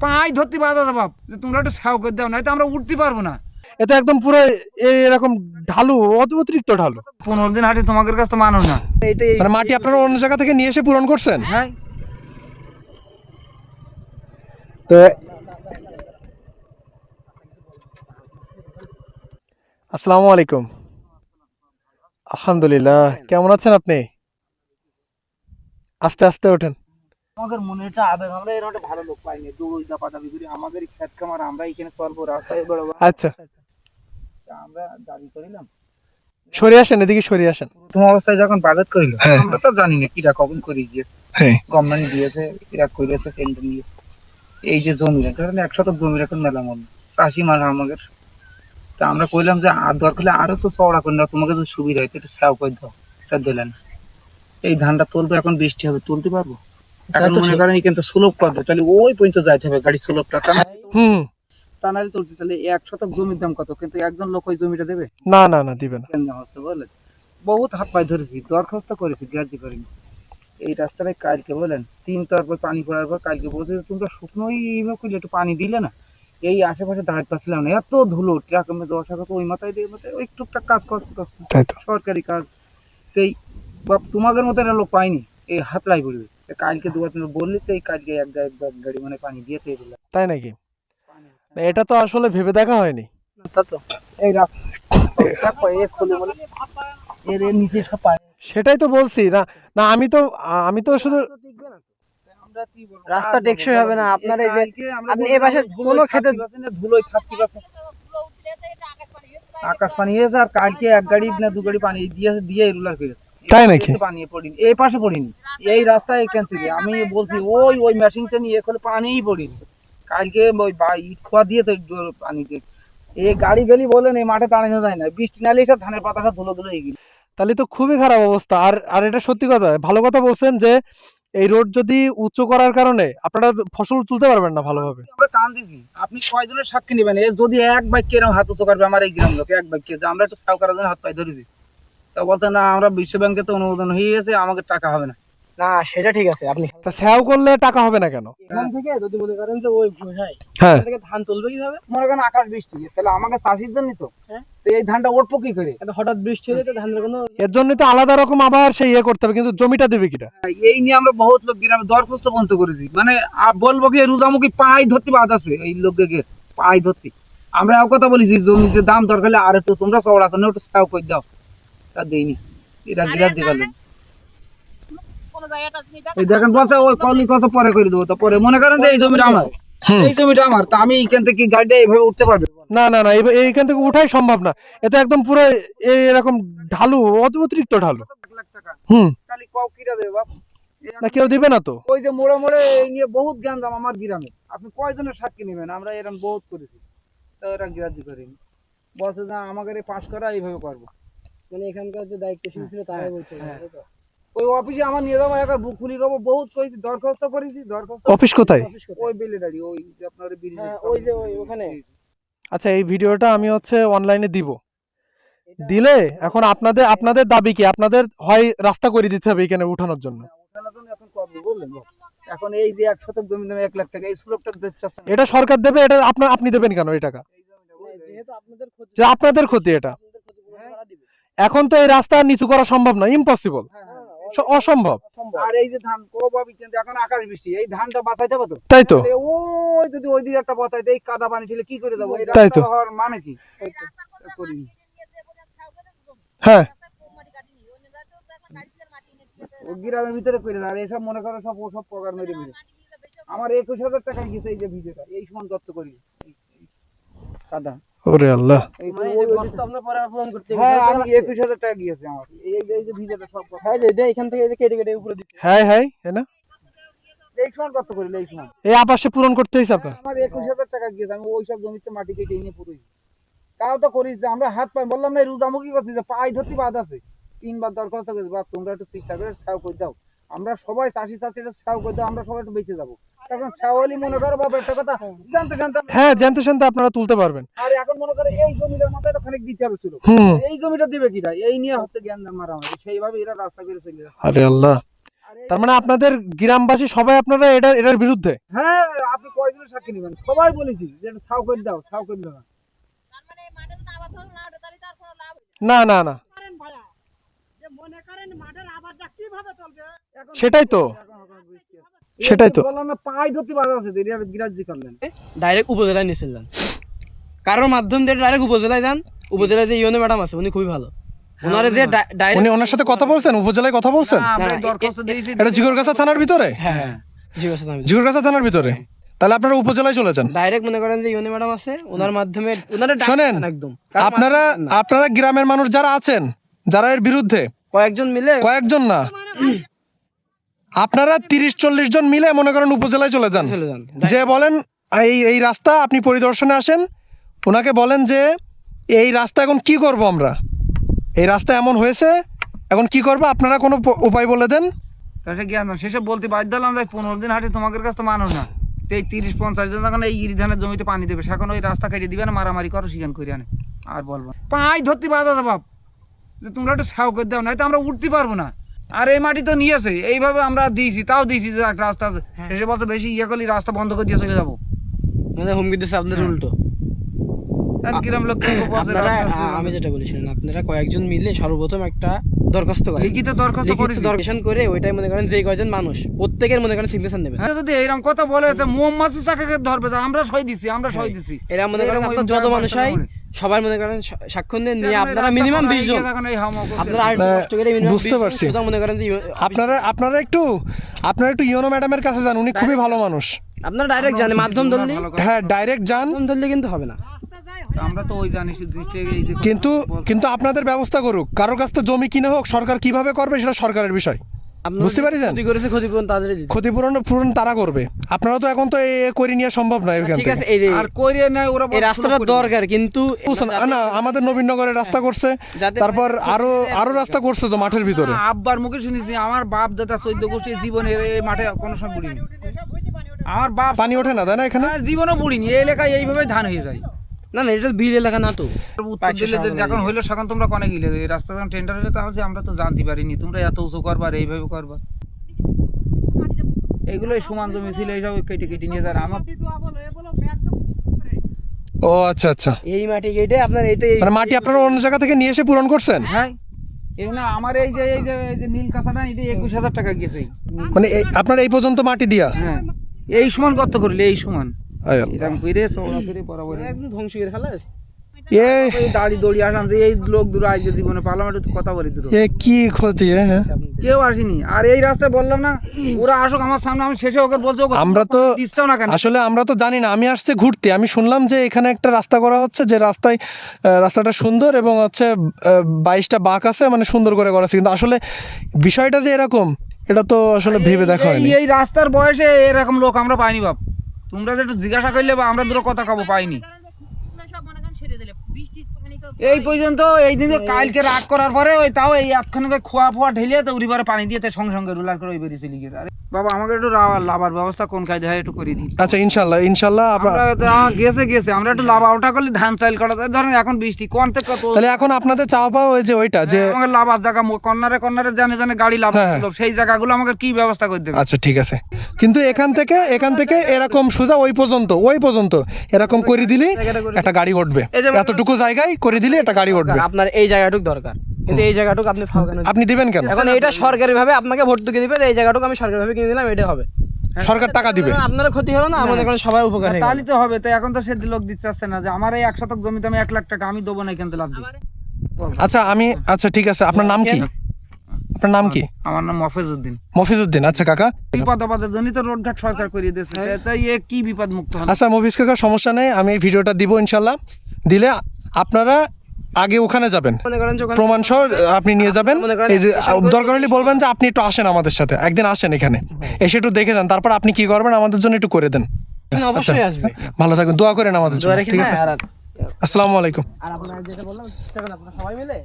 পাই ধরতে বাধা বাপ যে তোমরা একটু সাও করে দাও, নয়তো আমরা উঠতে পারবো না। এটা একদম পুরো এরকম ঢালু, অতিরিক্ত ঢালু। 15 দিন হাঁটি তোমাদের কাছে তো মানো না। মানে মাটি আপনারা অন্য জায়গা থেকে নিয়ে এসে পূরণ করছেন? হ্যাঁ, তো আসসালামু আলাইকুম। আলহামদুলিল্লাহ, কেমন আছেন আপনি? আস্তে আস্তে ওঠেন। আমাদের মনে একটা আবেগ, আমরা এরকম একটা ভালো লোক পাইনি, দৌড় দাপাদাপি করি, আমাদের খেত খামার, আমরা এখানে চলবো রাস্তায় বেরোবো। আচ্ছা, আমরা দাবি করিলাম সরে আসেন, এদিকে সরে আসেন। প্রথম অবস্থায় যখন বাজেট করিল, হ্যাঁ। আমরা তো জানি না কিরা কখন করে গিয়েছে, হ্যাঁ, গভর্নমেন্ট দিয়েছে, কিরা করেছে টেন্ডার নিয়ে। এই যে জমি, ধরেন 100 জমির এখন মেলা মূল্য, চাষি মানে আমাদের। তা আমরা কইলাম যে আর দরকার হলে আরো তো চওড়া করে দাও, তোমাকে যদি সুবিধা হয় একটু সাও করে দাও। এটা দিলেন। এই ধানটা তুলবো, এখন বৃষ্টি হবে, তুলতে পারবো? এখন মনে করেন কিন্তু সুলভ করবে, তাহলে ওই পর্যন্ত যাইতে হবে গাড়ি সুলভটা, হুম, তা নাহলে তুলতে। তাহলে 1 শতক জমির দাম কত? কিন্তু একজন লোক ওই জমিটা দেবে? না না না, দিবে না। কেন হচ্ছে বলেন? বহুত হাত পায়ে ধরেছি, দরখাস্ত করেছি, গ্রাহ্য করিনি। এই রাস্তাটায় কালকে বলেন 3 তারপর পানি পড়ার পর কালকে বলছে যে তোমরা শুকনোই এইভাবে করলে একটু পানি দিলে না। এই আশেপাশে দাঁড় পাচ্ছিলাম না, এত ধুলো, ট্রাক আমি 10 ওই মাথায় দিয়ে মাথায় ওই টুকটাক কাজ করছে তাই তো। সরকারি কাজ। সেই বাপ তোমাদের মতো একটা লোক পাইনি, এই হাতলাই পড়বে। কালকে 2-3 বললি তো, এই কালকে এক গাড়ি মানে পানি দিয়ে তো এগুলো তাই নাকি? না, এটা তো আসলে ভেবে দেখা হয়নি। তা তো এই রাস্তা খুলে বলে এর নিচে সব পায়। সেটাই তো বলছি না। না, আমি তো শুধু রাস্তা টেকসই হবে না। আপনার এই যে আপনি এই পাশে কোনো খেতে ধুলোয় থাকতে পারছে, আকাশ পানি হয়েছে। আর কালকে 1 গাড়ি না 2 গাড়ি পানি দিয়ে রুলার করেছে। তাই নাকি? পানি পড়িনি, এই পাশে পড়িনি, এই রাস্তায় এখান থেকে আমি বলছি ওই মেশিনটা নিয়ে এখন পানিই পড়িনি। কালকে ওই ইট খোয়া দিয়ে তো একটু পানি দিয়ে এই গাড়ি গেলি বলেন এই মাঠে দাঁড়ানো যায় না, বৃষ্টি নালে সব ধানের পাতা সব ধুলো ধুলো এগিয়ে। তাহলে তো খুবই খারাপ অবস্থা। আর আর এটা সত্যি কথা, ভালো কথা বলছেন যে এই রোড যদি উঁচু করার কারণে আপনারা ফসল তুলতে পারবেন না ভালোভাবে। আমরা টান দিছি, আপনি কয়জনের সাক্ষী নেবেন? যদি এক বাক্যে এরকম হাত উঁচু করবে আমার এই গ্রাম লোক, এক বাক্যে যে আমরা একটু সাউ করার জন্য হাত পায়ে ধরেছি, তা বলছে না আমরা বিশ্ব ব্যাংকে তো অনুমোদন হয়ে গেছে, আমাকে টাকা হবে না। না, সেটা ঠিক আছে। আপনি তা স্যাও করলে টাকা হবে না কেন? এখান থেকে যদি মনে করেন যে ওই হ্যাঁ হ্যাঁ, এখান থেকে ধান তুলবে কিভাবে? মনে করেন আকাশ বৃষ্টি, তাহলে আমাকে চাষির জন্য তো, হ্যাঁ। তো এই ধানটা উঠবো কি করে? এটা হঠাৎ বৃষ্টি হলে তো ধানের কোনো এর জন্য তো আলাদা রকম আবার সেই ইয়ে করতে হবে, কিন্তু জমিটা দেবে কিটা? এই নিয়ে আমরা বহুত লোক গ্রামে দরখাস্ত বন্ধ করেছি, মানে বলবো কি রোজামুখী পাই ধরতে বাদ আছে এই লোককে পাই ধরতে। আমরা এক কথা বলেছি, জমি যে দাম দরকার হলে আর একটু তোমরা চওড়া করে একটু সাউ করে দাও, তা দেয়নি। এটা বিরাট দিবালেন। এই দেখেন বলছে ওই কলি কত পরে করে দেবো, তো পরে মনে করেন যে এই জমিটা আমার, এই জমিটা আমার, তা আমি এইখান থেকে গাড়িটা এইভাবে উঠতে পারবে? না না না, এইখান থেকে উঠাই সম্ভব না। এটা একদম পুরো এরকম ঢালু, অতিরিক্ত ঢালু। 1 লাখ টাকা হুম, তাহলে কও কিরা দেবে বাপ? না কেউ দিবে না তো। ওই যে মোড়ে মোড়ে এই নিয়ে বহুত জ্ঞান দাম আমার গ্রামে, আপনি কয়জনের সাক্ষী নেবেন? আমরা এরকম বহুত করেছি, তো এরা গ্রাহ্য করেনি, বলছে না আমাকে পাশ করা এইভাবে করবো। মানে এখানকার যে দায়িত্বশীল ছিল তারাই বলছে হ্যাঁ। তাই তো? ওই অফিসে আমার নিয়ে যাবো, একবার বুক খুলি যাবো, বহুত করেছি, দরখাস্ত করেছি, দরখাস্ত। অফিস কোথায়? অফিস কোথায়? ওই বেলেদারি, ওই যে আপনার ব্রিজ, হ্যাঁ, ওই যে ওখানে। আচ্ছা, এই ভিডিওটা আমি অনলাইনে দিব। দিলে এখন আপনাদের আপনাদের দাবি কি? আপনাদের হয় রাস্তা করে দিতে হবে এখানে উঠানোর জন্য। এখন করবো বললেন বাপ? এখন এই যে 1 শতক জমি দাম 1 লাখ টাকা, এই স্লোপটা দিচ্ছে না। এটা সরকার দেবে, এটা আপনি দেবেন কেন এই টাকা? যেহেতু আপনাদের ক্ষতি, যে আপনাদের ক্ষতি এটা। আপনাদের ক্ষতিপূরণ তারা দিবে। এখন তো এই রাস্তা নিচু করা সম্ভব না, ইম্পসিবল, হ্যাঁ, হ্যাঁ। অসম্ভব। অসম্ভব। আর এই যে ধান কোভাবে কিন্তু এখন আকাশ বৃষ্টি, এই ধানটা বাঁচাইতে হবে তো। তাই তো। তাহলে ওই যদি ওই দিকে একটা বতায় দেয়, কাদা পানি ঠেলে কি করে যাবো? এই তাই তো। রাস্তা হওয়ার মানে কি? করিনি। হ্যাঁ, ও গ্রামের ভিতরে করে না, আর এসব মনে করো সব ওসব প্রকার মেরে মেরে আমার 21,000 টাকা গেছে এই যে ভিডিওটা, এই সময় দত্ত করি কাদা। ওরে আল্লাহ। এই তো মানে এই ওই যে ওই বস্তা আপনার পরে আর পূরণ করতে হবে। হ্যাঁ, তাই তো আমি লাগছে? 21,000 টাকা গিয়েছে আমার, এই যে ভিডিওটা সব কথা। হ্যাঁ, যে এটা এখান থেকে এই যে কেটে কেটে উপরে দিচ্ছে। হ্যাঁ হ্যাঁ, তাই না? এই সময় দত্ত করি, এই সময় এই আবাসে পূরণ করতে হয়েছে আপনার। আমার 21,000 টাকা গিয়েছে, আমি ওই সব জমিতে মাটি কেটে এনে পুরোই। তাও তো করিস যে আমরা হাত পাই, বললাম না রোজামুখী করছি যে পাই ধরতে বাদ আছে। 3 বার দরখাস্ত করেছি, বা তোমরা একটু চেষ্টা করে সাউ করে দাও, আমরা সবাই চাষি চাষিরা সাউ করে দাও, আমরা সবাই একটু বেঁচে যাবো। তখন সাওয়ালি মনে করো বাবা একটা কথা জানতে জানতে হ্যাঁ, জানতে জানতে আপনারা তুলতে পারবেন। আর এখন মনে করে এই জমিটার মাথায় তো খানিক দিতে হবে ছিল, হুম। এই জমিটা দিবে কিনা এই নিয়ে হচ্ছে জ্ঞান মারা আমাদের, সেইভাবে এরা রাস্তা করে চলে যাচ্ছে। আরে আল্লাহ, আর তার মানে আপনাদের গ্রামবাসী সবাই আপনারা এটার বিরুদ্ধে? হ্যাঁ, আপনি কয়জনের সাক্ষী নেবেন? সবাই বলেছি যে এটা সাউ করে দাও, সাউ করে দাও। না না না, সেটাই তো, সেটাই তো। বললাম না পাই ধরতে বাধা আছে, এটা বিরাজ করলেন। ডাইরেক্ট উপজেলায় নিয়েছিলেন, কারোর মাধ্যম দিয়ে ডাইরেক্ট উপজেলায় যান। উপজেলায় যে ইউনো ম্যাডাম আছে উনি খুবই ভালো, ওনারে যে উনি ওনার সাথে কথা বলছেন, উপজেলায় কথা বলছেন? আমরা দরখাস্ত দিয়েছি। এটা জিগরগাছা থানার ভিতরে? হ্যাঁ জি আছে আমি জিগরগাছা থানার ভিতরে? তাহলে আপনারা উপজেলায় চলে যান। ডাইরেক্ট মনে করেন যে ইউনো ম্যাডাম আছে ওনার মাধ্যমে ওনারে শোনেন, একদম আপনারা গ্রামের মানুষ যারা আছেন, যারা এর বিরুদ্ধে, কয়েকজন মিলে, কয়েকজন না, আপনারা 30-40 জন মিলে মনে করেন উপজেলায় চলে যান। যে বলেন এই রাস্তা আপনি পরিদর্শনে আসেন, ওনাকে বলেন যে এই রাস্তা এখন কি করব, আমরা এই রাস্তা এমন হয়েছে, এখন কি করব, আপনারা কোনো উপায় বলে দেন। তাহলে জ্ঞান শেষে বলতে বাধ্য হলাম যে 15 দিন হাঁটে তোমাদের কাছে তো মানুষ না, তো এই 30-50 জন যখন এই ইরি ধানের জমিতে পানি দেবে, সেখন ওই রাস্তা কেটে দিবে না, মারামারি করো শিকান করে আনে। আর বলবো পাই ধরতে বাধা দাও বাপ, যে তোমরা একটু সাউ করে দাও, নাই তো আমরা উঠতে পারবো না। আর এই মাটি তো নিয়েছে, এইভাবে আমরা দিয়েছি, তাও দিয়েছি যে একটা রাস্তা আছে, শেষে বলতে বেশি ইয়ে করলে রাস্তা বন্ধ করে দিয়ে চলে যাবো। মানে হুমকি দিচ্ছে আপনাদের উল্টো। কিরম লোক আমি যেটা বলেছিলেন, আপনারা কয়েকজন মিলে সর্বপ্রথম একটা দরখাস্ত করেন, লিখিত দরখাস্ত করেছি, দরখাস্ত করে ওইটাই মনে করেন যে কয়জন মানুষ প্রত্যেকের মনে করেন সিগনেচার নেবেন। যদি এইরকম কথা বলে তো মোহাম্মদ চাকাকে ধরবে, আমরা সই দিছি, আমরা সই দিছি। এরা মনে করেন আপনার যত মানুষ হয় সবাই মনে করেন সাক্ষ্য নিয়ে আপনারা মিনিমাম 20 জন, আপনারা বুঝতে পারছি। মনে করেন যে আপনারা একটু ইউনো ম্যাডামের কাছে যান, উনি খুবই ভালো মানুষ। আপনারা ডাইরেক্ট জানেন মাধ্যম ধরলে, হ্যাঁ ডাইরেক্ট যান, মাধ্যম ধরলে কিন্তু হবে না। আমরা তো ওই জানি কিন্তু আপনাদের ব্যবস্থা করুক, কারোর কাছ থেকে জমি কিনে হোক, সরকার কিভাবে করবে সেটা সরকারের বিষয়, বুঝতে পারছেন? ক্ষতিপূরণ তাদের ক্ষতিপূরণ তারা করবে, আপনারা তো এখন তো করে নেওয়া সম্ভব নয় এখান ঠিক থেকে। আছে, এই যে আর কইরে নাই ওরা এই রাস্তাটা দরকার, কিন্তু না আমাদের নবীনগরের রাস্তা করছে, তারপর আরো রাস্তা করছে তো মাঠের ভিতরে। আব্বার মুখে শুনেছি, আমার বাপ দাদা 14 গোষ্ঠীর জীবনের এই মাঠে কোনো সময় বুড়িনি, আমার বাপ পানি ওঠে না, তাই না? এখানে জীবনও বুড়িনি, এই এলাকায় এইভাবে ধান হয়ে যায়। না না, এটা বিল এলাকা না তো। উত্তর দিলে যে যখন হইলো সেখন তোমরা কোনে গেলে, এই রাস্তা যখন টেন্ডার হলে তাহলে আমরা তো জানতে পারিনি তোমরা এত উঁচু করবার, এইভাবে করবার। এগুলোই সমান জমি ছিল, এইসব কেটে কেটে নিয়ে যান। আমার ও আচ্ছা আচ্ছা, এই মাটি কেটে আপনার এইটাই মানে মাটি আপনারা অন্য জায়গা থেকে নিয়ে এসে পূরণ করছেন? হ্যাঁ, এই না আমার এই যে নীল কাঁচাটা, এটা 21,000 টাকা গেছে। মানে আপনারা এই পর্যন্ত মাটি দিয়া? হ্যাঁ, এই সমান কত করলে, এই সমান আয় আল্লাহ। এরকম কইরে চওড়া করে বরাবর একদম ধ্বংস করে ফেলা। এই দাড়ি দড়ি আসলাম যে এই লোক দূর আইলে জীবনে পারলাম একটু কথা বলি দূর, কি ক্ষতি? হ্যাঁ কেউ আসেনি। আর এই রাস্তায় বললাম না ওরা আসুক আমার সামনে, আমি শেষে ওকে বলছি আমরা তো দিচ্ছাও না কেন? আসলে আমরা তো জানি না, আমি আসছে ঘুরতে, আমি শুনলাম যে এখানে একটা রাস্তা করা হচ্ছে, যে রাস্তাটা সুন্দর এবং হচ্ছে 22টা বাঁক আছে, মানে সুন্দর করে করা আছে, কিন্তু আসলে বিষয়টা যে এরকম এটা তো আসলে ভেবে দেখা হয়নি। এই রাস্তার বয়সে এরকম লোক আমরা পাইনি বাপ, তোমরা যে একটু জিজ্ঞাসা করলে বা আমরা দূর কথা কব পাইনি। এই পর্যন্ত এই দিনে কালকে রাগ করার পরে ওই তাও এই একখানে খোয়া ফোয়া ঢেলে তো উড়ি পারে পানি দিয়ে সঙ্গে সঙ্গে রুলার করে ওই বেরিয়ে চলে গেছে। আরে বাবা আমাকে একটু লাভার ব্যবস্থা কোন কায়দা হয় একটু করে দিই। আচ্ছা ইনশাল্লাহ গেছে আমরা একটু লাভা ওটা করলে ধান চাইল করা যায়, ধরেন এখন বৃষ্টি কোন থেকে কত, তাহলে এখন আপনাদের চাওয়া পাওয়া ওই যে ওইটা যে আমাকে লাভার জায়গা কর্নারে জানে গাড়ি লাভ ছিল, সেই জায়গাগুলো আমাকে কি ব্যবস্থা করে দেবে? আচ্ছা ঠিক আছে, কিন্তু এখান থেকে এরকম সোজা ওই পর্যন্ত এরকম করে দিলে একটা গাড়ি উঠবে, এতটুকু জায়গায় করে দিলে একটা গাড়ি উঠবে। আপনার এই জায়গাটুকু দরকার, কিন্তু এই জায়গাটুকু আপনি আপনি দিবেন কেন? এখন এটা সরকারি ভাবে আপনাকে ভর্তুকি দিবে, এই জায়গাটুকু আমি সরকারি ভাবে কিনে দিলাম, এটা হবে, সরকার টাকা দিবে, আপনার ক্ষতি হলো না, মনে করেন সবার উপকার হবে। তাহলে তো হবে। তো এখন তো সে লোক দিতে চাচ্ছে না যে আমার এই 1 শতক জমিতে আমি 1 লাখ টাকা আমি দেবো না, এখান থেকে লাভ দিই। আচ্ছা ঠিক আছে, আপনার নাম কি? আমার নাম মফিজউদ্দিন। মফিজউদ্দিন, আচ্ছা কাকা। বিপদের জন্য তো রোডঘাট সরকার করিয়ে দিয়েছে, তাই এ কি বিপদ মুক্ত হবে? আচ্ছা মফিজ কাকা, সমস্যা নেই, আমি এই ভিডিওটা দিব ইনশাল্লাহ। দিলে আপনারা আগে ওখানে যাবেন, প্রমাণ সহ আপনি নিয়ে যাবেন। এই যে দরকার হলে বলবেন যে আপনি একটু আসেন আমাদের সাথে, একদিন আসেন এখানে, এসে একটু দেখে যান, তারপর আপনি কি করবেন আমাদের জন্য একটু করে দেন। আচ্ছা ভালো থাকবেন, দোয়া করেন আমাদের জন্য, ঠিক আছে? আসসালামু আলাইকুম। আর আপনারা যেটা বললাম সবাই মিলে